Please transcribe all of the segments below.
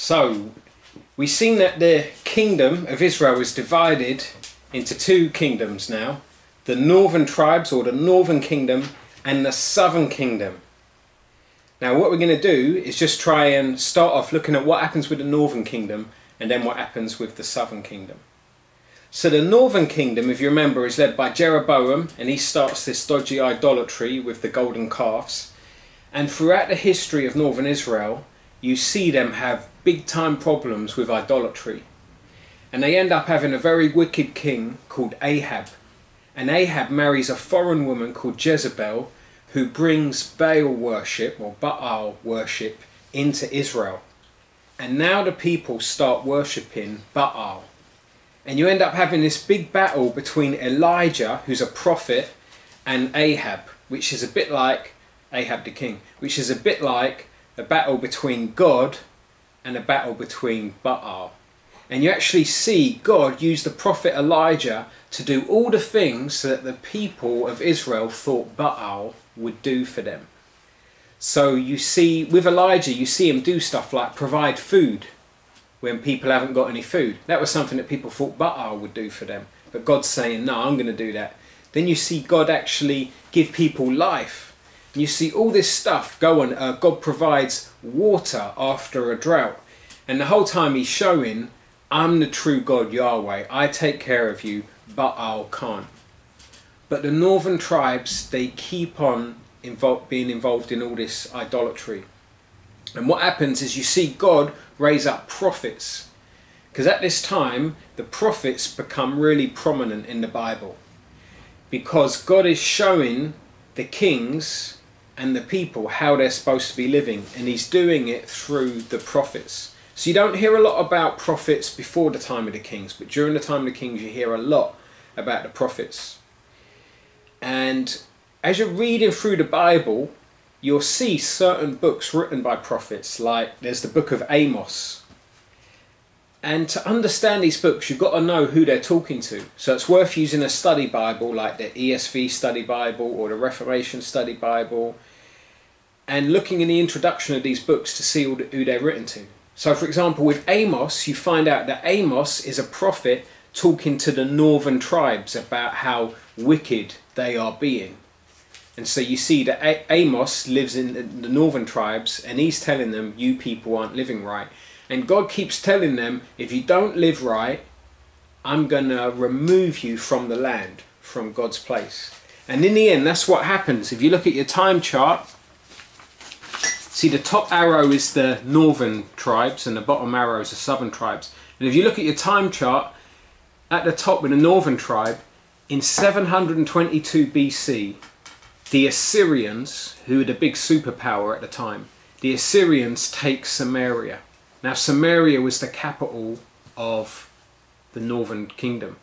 So, we've seen that the kingdom of Israel is divided into two kingdoms now. The northern tribes, or the northern kingdom, and the southern kingdom. Now what we're going to do is just try and start off looking at what happens with the northern kingdom and then what happens with the southern kingdom. So the northern kingdom, if you remember, is led by Jeroboam, and he starts this dodgy idolatry with the golden calves. And throughout the history of northern Israel, you see them have big time problems with idolatry. And they end up having a very wicked king called Ahab. And Ahab marries a foreign woman called Jezebel, who brings Baal worship, or Baal worship, into Israel. And now the people start worshipping Baal. And you end up having this big battle between Elijah, who's a prophet, and Ahab, which is a bit like Ahab the king, which is a bit like a battle between God and a battle between Baal. And you actually see God use the prophet Elijah to do all the things that the people of Israel thought Baal would do for them. So you see, with Elijah, you see him do stuff like provide food when people haven't got any food. That was something that people thought Baal would do for them. But God's saying, no, I'm going to do that. Then you see God actually give people life. And you see all this stuff go on. God provides water after a drought. And the whole time he's showing, I'm the true God, Yahweh. I take care of you. Baal can't. But the northern tribes, they keep on being involved in all this idolatry. And what happens is you see God raise up prophets. Because at this time, the prophets become really prominent in the Bible. Because God is showing the kings and the people how they're supposed to be living. And he's doing it through the prophets. So you don't hear a lot about prophets before the time of the kings. But during the time of the kings, you hear a lot about the prophets. And as you're reading through the Bible, you'll see certain books written by prophets, like there's the book of Amos. And to understand these books, you've got to know who they're talking to. So it's worth using a study Bible like the ESV study Bible or the Reformation study Bible, and looking in the introduction of these books to see who they're written to. So for example, with Amos, you find out that Amos is a prophet talking to the northern tribes about how wicked they are being. And so you see that Amos lives in the northern tribes, and he's telling them, you people aren't living right. And God keeps telling them, if you don't live right, I'm going to remove you from the land, from God's place. And in the end, that's what happens. If you look at your time chart, see the top arrow is the northern tribes and the bottom arrow is the southern tribes. And if you look at your time chart, at the top with the northern tribe, in 722 BC, the Assyrians, who were the big superpower at the time, the Assyrians take Samaria. Now Samaria was the capital of the northern kingdom.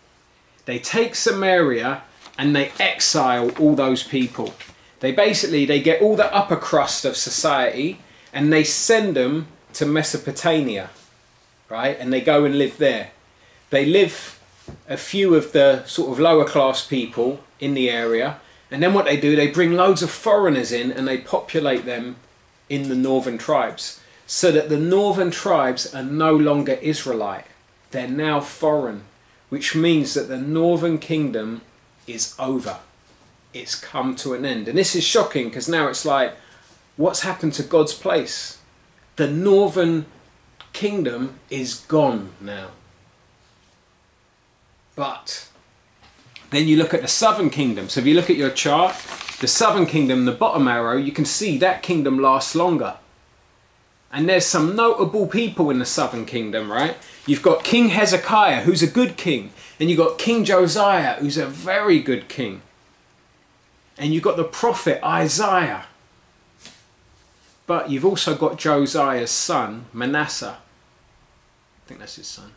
They take Samaria and they exile all those people. They get all the upper crust of society and they send them to Mesopotamia, right? And they go and live there. They live a few of the sort of lower class people in the area. And then what they do, they bring loads of foreigners in and they populate them in the northern tribes. So that the northern tribes are no longer Israelite. They're now foreign. Which means that the northern kingdom is over. It's come to an end. And this is shocking because now it's like, what's happened to God's place? The northern kingdom is gone now. But then you look at the southern kingdom. So if you look at your chart, the southern kingdom, the bottom arrow, you can see that kingdom lasts longer. And there's some notable people in the southern kingdom, right? You've got King Hezekiah, who's a good king. And you've got King Josiah, who's a very good king. And you've got the prophet Isaiah. But you've also got Josiah's son, Manasseh. I think that's his son.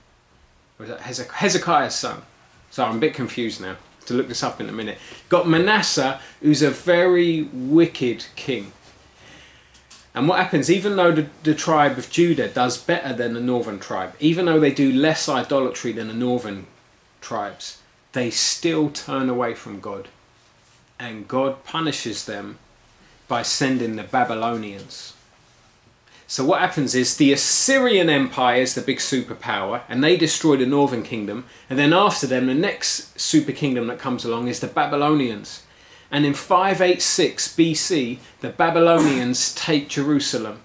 Or is that Hezekiah's son? So I'm a bit confused now. To look this up in a minute. Got Manasseh, who's a very wicked king. And what happens, even though the tribe of Judah does better than the northern tribe, even though they do less idolatry than the northern tribes, they still turn away from God. And God punishes them by sending the Babylonians. So what happens is the Assyrian Empire is the big superpower, and they destroy the northern kingdom, and then after them the next super kingdom that comes along is the Babylonians. And in 586 BC the Babylonians take Jerusalem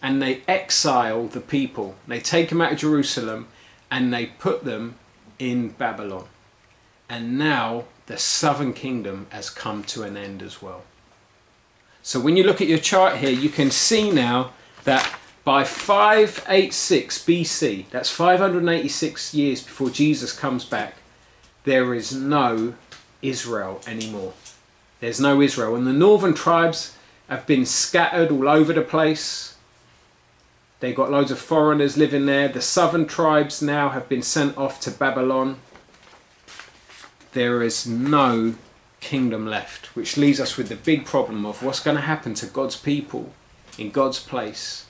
and they exile the people. They take them out of Jerusalem and they put them in Babylon. And now the southern kingdom has come to an end as well. So when you look at your chart here, you can see now that by 586 BC, that's 586 years before Jesus comes back, there is no Israel anymore. There's no Israel. And the northern tribes have been scattered all over the place. They've got loads of foreigners living there. The southern tribes now have been sent off to Babylon. There is no kingdom left, which leaves us with the big problem of what's going to happen to God's people in God's place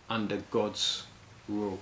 under God's rule.